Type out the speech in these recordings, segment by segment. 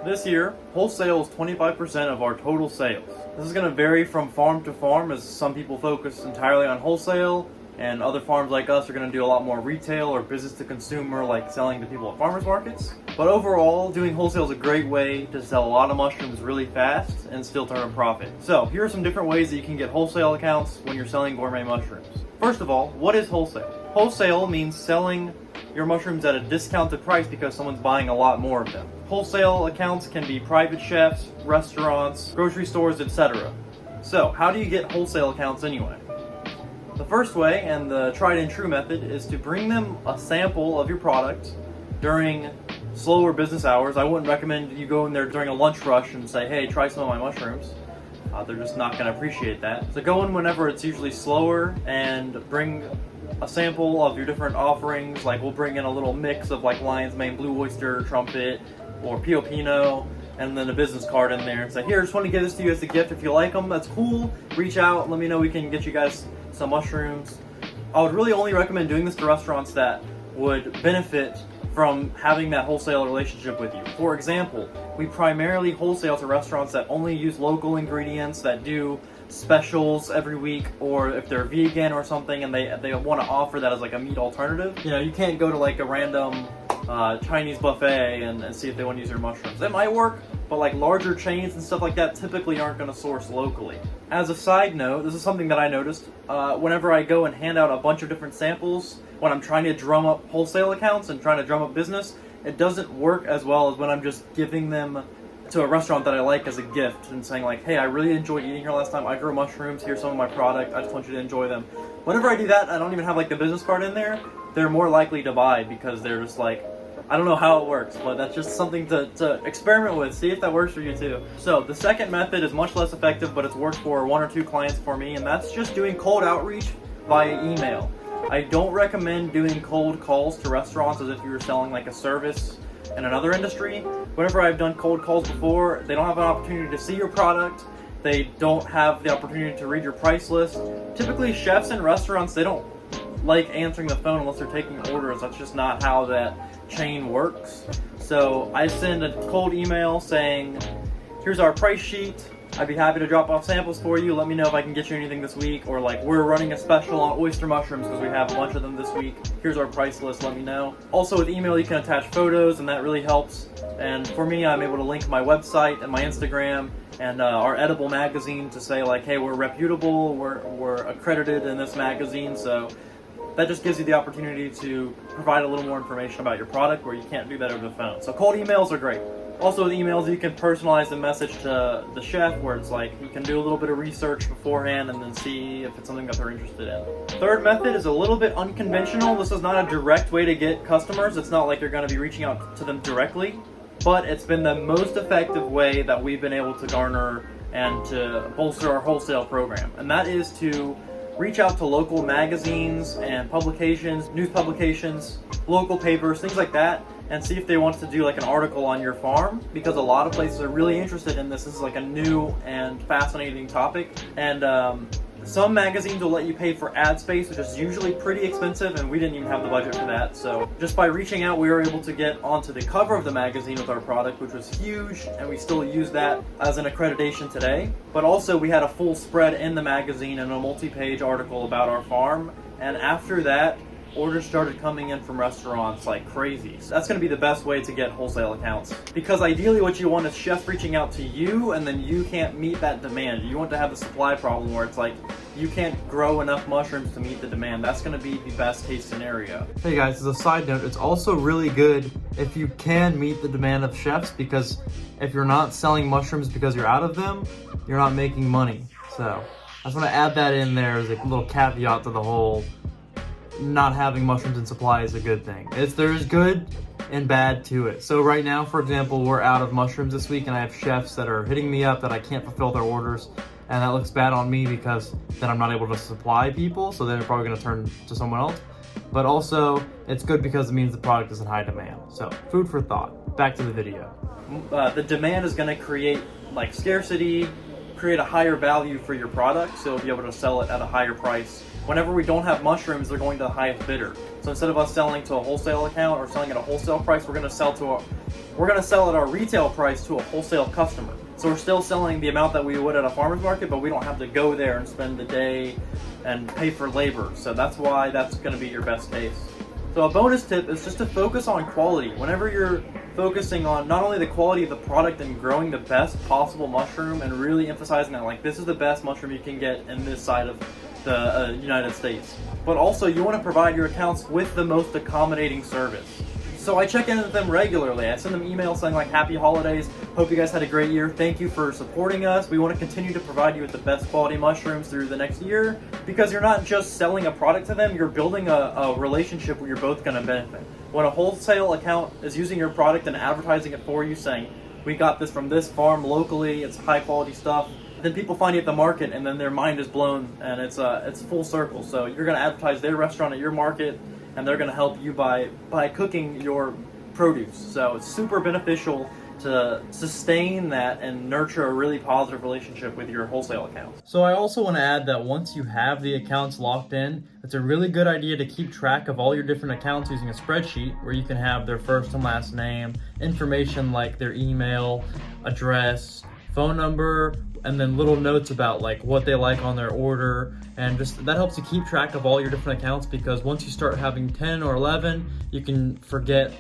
This year, wholesale is 25% of our total sales. This is going to vary from farm to farm, as some people focus entirely on wholesale, and other farms like us are going to do a lot more retail or business to consumer, like selling to people at farmers markets. But overall, doing wholesale is a great way to sell a lot of mushrooms really fast and still turn a profit. So here are some different ways that you can get wholesale accounts when you're selling gourmet mushrooms. First of all, what is wholesale? Wholesale means selling your mushrooms at a discounted price because someone's buying a lot more of them. Wholesale accounts can be private chefs, restaurants, grocery stores, etc. So how do you get wholesale accounts anyway? The first way, and the tried and true method, is to bring them a sample of your product during slower business hours. I wouldn't recommend you go in there during a lunch rush and say, hey, try some of my mushrooms. They're just not going to appreciate that. So go in whenever it's usually slower and bring a sample of your different offerings. Like we'll bring in a little mix of like lion's mane, blue oyster, trumpet, or Pio Pinot, and then a business card in there and say, here, just want to give this to you as a gift. If you like them, that's cool. Reach out, let me know, we can get you guys some mushrooms. I would really only recommend doing this to restaurants that would benefit from having that wholesale relationship with you. For example, we primarily wholesale to restaurants that only use local ingredients, that do specials every week, or if they're vegan or something and they want to offer that as like a meat alternative. You know, you can't go to like a random Chinese buffet and see if they want to use your mushrooms. It might work, but like larger chains and stuff like that typically aren't going to source locally. As a side note, this is something that I noticed whenever I go and hand out a bunch of different samples when I'm trying to drum up wholesale accounts and trying to drum up business, it doesn't work as well as when I'm just giving them to a restaurant that I like as a gift and saying like, hey, I really enjoyed eating here last time. I grew mushrooms. Here's some of my product. I just want you to enjoy them. Whenever I do that, I don't even have like the business card in there. They're more likely to buy because they're just like, I don't know how it works, but that's just something to experiment with. See if that works for you too. So the second method is much less effective, but it's worked for 1 or 2 clients for me, and that's just doing cold outreach via email. I don't recommend doing cold calls to restaurants as if you were selling like a service in another industry. Whenever I've done cold calls before, they don't have an opportunity to see your product. They don't have the opportunity to read your price list. Typically, chefs and restaurants, they don't like answering the phone unless they're taking orders. That's just not how that chain works. So I send a cold email saying, here's our price sheet. I'd be happy to drop off samples for you. Let me know if I can get you anything this week. Or like, we're running a special on oyster mushrooms because we have a bunch of them this week. Here's our price list, let me know. Also with email, you can attach photos and that really helps. And for me, I'm able to link my website and my Instagram and our edible magazine to say like, hey, we're reputable, we're accredited in this magazine. So that just gives you the opportunity to provide a little more information about your product where you can't do that over the phone. So cold emails are great. Also with emails, you can personalize the message to the chef where it's like you can do a little bit of research beforehand and then see if it's something that they're interested in. Third method is a little bit unconventional. This is not a direct way to get customers. It's not like you're going to be reaching out to them directly, but it's been the most effective way that we've been able to garner and to bolster our wholesale program. And that is to reach out to local magazines and publications, news publications, local papers, things like that, and see if they want to do like an article on your farm, because a lot of places are really interested in this. This is like a new and fascinating topic, and some magazines will let you pay for ad space, which is usually pretty expensive, and we didn't even have the budget for that. So just by reaching out, we were able to get onto the cover of the magazine with our product, which was huge, and we still use that as an accreditation today. But also we had a full spread in the magazine and a multi-page article about our farm, and after that, orders started coming in from restaurants like crazy. So that's going to be the best way to get wholesale accounts, because ideally what you want is chefs reaching out to you and then you can't meet that demand. You want to have the supply problem where it's like you can't grow enough mushrooms to meet the demand. That's going to be the best case scenario. Hey guys, as a side note, it's also really good if you can meet the demand of chefs, because if you're not selling mushrooms because you're out of them, you're not making money. So I just want to add that in there as a little caveat to the whole not having mushrooms in supply is a good thing. There's good and bad to it. So right now, for example, we're out of mushrooms this week, and I have chefs that are hitting me up that I can't fulfill their orders, and that looks bad on me because then I'm not able to supply people, so they're probably going to turn to someone else. But also, it's good because it means the product is in high demand. So, food for thought. Back to the video. The demand is going to create like scarcity, create a higher value for your product, so you'll be able to sell it at a higher price. Whenever we don't have mushrooms, they're going to the highest bidder. So instead of us selling to a wholesale account or selling at a wholesale price, we're going to sell to we're going to sell at our retail price to a wholesale customer. So we're still selling the amount that we would at a farmer's market, but we don't have to go there and spend the day and pay for labor. So that's why that's going to be your best case. So a bonus tip is just to focus on quality. Whenever you're focusing on not only the quality of the product and growing the best possible mushroom and really emphasizing that, like, this is the best mushroom you can get in this side of the United States, but also you want to provide your accounts with the most accommodating service. So I check in with them regularly. I send them emails saying, like, happy holidays, hope you guys had a great year, thank you for supporting us. We want to continue to provide you with the best quality mushrooms through the next year, because you're not just selling a product to them, you're building a relationship where you're both going to benefit. When a wholesale account is using your product and advertising it for you, saying, we got this from this farm locally, it's high quality stuff, then people find you at the market and then their mind is blown, and it's full circle. So you're going to advertise their restaurant at your market, and they're going to help you by cooking your produce. So it's super beneficial to sustain that and nurture a really positive relationship with your wholesale accounts. So I also want to add that once you have the accounts locked in, it's a really good idea to keep track of all your different accounts using a spreadsheet where you can have their first and last name, information like their email, address, phone number, and then little notes about like what they like on their order, and just that helps you keep track of all your different accounts, because once you start having 10 or 11, you can forget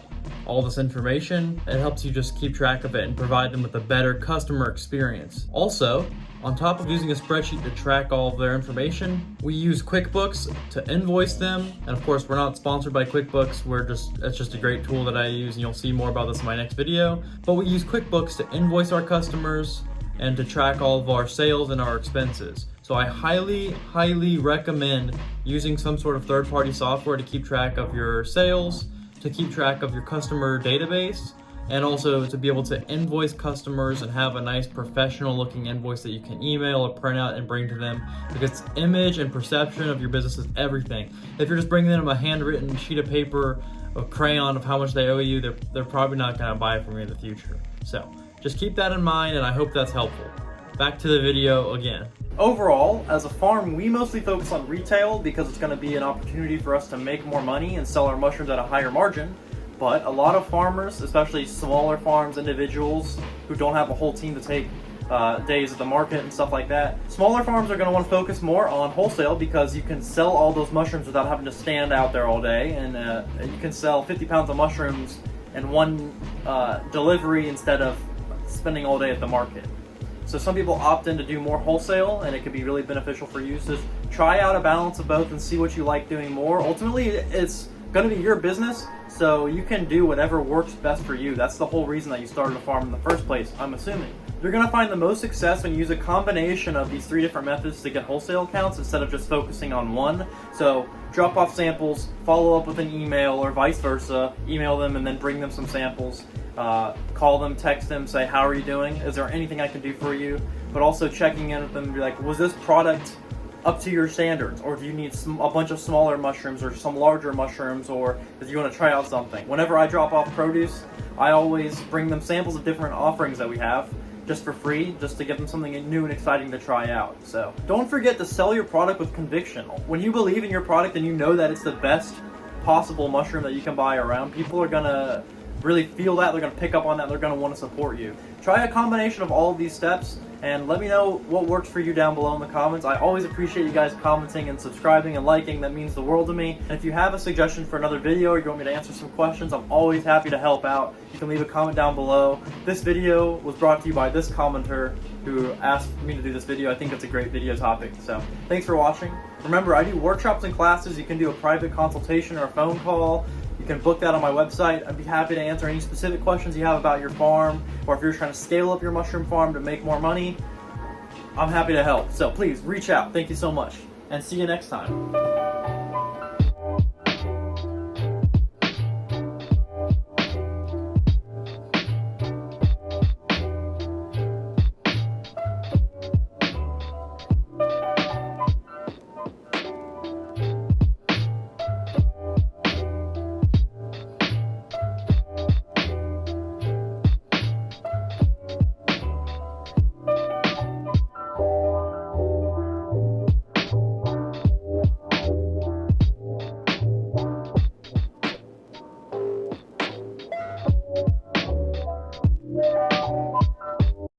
all this information. It helps you just keep track of it and provide them with a better customer experience. Also, on top of using a spreadsheet to track all of their information, we use QuickBooks to invoice them. And of course, we're not sponsored by QuickBooks. It's just a great tool that I use, and you'll see more about this in my next video. But we use QuickBooks to invoice our customers and to track all of our sales and our expenses. So I highly recommend using some sort of third-party software to keep track of your sales, to keep track of your customer database, and also to be able to invoice customers and have a nice professional looking invoice that you can email or print out and bring to them, because image and perception of your business is everything. If you're just bringing them a handwritten sheet of paper, a crayon of how much they owe you, they're probably not going to buy from you in the future. So just keep that in mind, and I hope that's helpful. Back to the video again. Overall, as a farm, we mostly focus on retail because it's going to be an opportunity for us to make more money and sell our mushrooms at a higher margin. But a lot of farmers, especially smaller farms, individuals who don't have a whole team to take days at the market and stuff like that, smaller farms are going to want to focus more on wholesale, because you can sell all those mushrooms without having to stand out there all day, and you can sell 50 pounds of mushrooms in one delivery instead of spending all day at the market. So some people opt in to do more wholesale, and it could be really beneficial for you. So try out a balance of both and see what you like doing more. Ultimately, it's going to be your business, so you can do whatever works best for you. That's the whole reason that you started a farm in the first place, I'm assuming. You're going to find the most success when you use a combination of these 3 different methods to get wholesale accounts instead of just focusing on one. So drop off samples, follow up with an email, or vice versa. Email them and then bring them some samples. Call them, text them, say, how are you doing? Is there anything I can do for you? But also checking in with them and be like, was this product up to your standards, or do you need a bunch of smaller mushrooms or some larger mushrooms, or do you want to try out something? Whenever I drop off produce, I always bring them samples of different offerings that we have, just for free, just to give them something new and exciting to try out. So don't forget to sell your product with conviction. When you believe in your product and you know that it's the best possible mushroom that you can buy around, people are gonna really feel that, they're gonna pick up on that, they're gonna want to support you. Try a combination of all of these steps and let me know what works for you down below in the comments. I always appreciate you guys commenting and subscribing and liking. That means the world to me. And if you have a suggestion for another video, or you want me to answer some questions, I'm always happy to help out. You can leave a comment down below. This video was brought to you by this commenter who asked me to do this video. I think it's a great video topic. So thanks for watching. Remember, I do workshops and classes. You can do a private consultation or a phone call. You can book that on my website. I'd be happy to answer any specific questions you have about your farm, or if you're trying to scale up your mushroom farm to make more money, I'm happy to help. So please reach out. Thank you so much, and see you next time.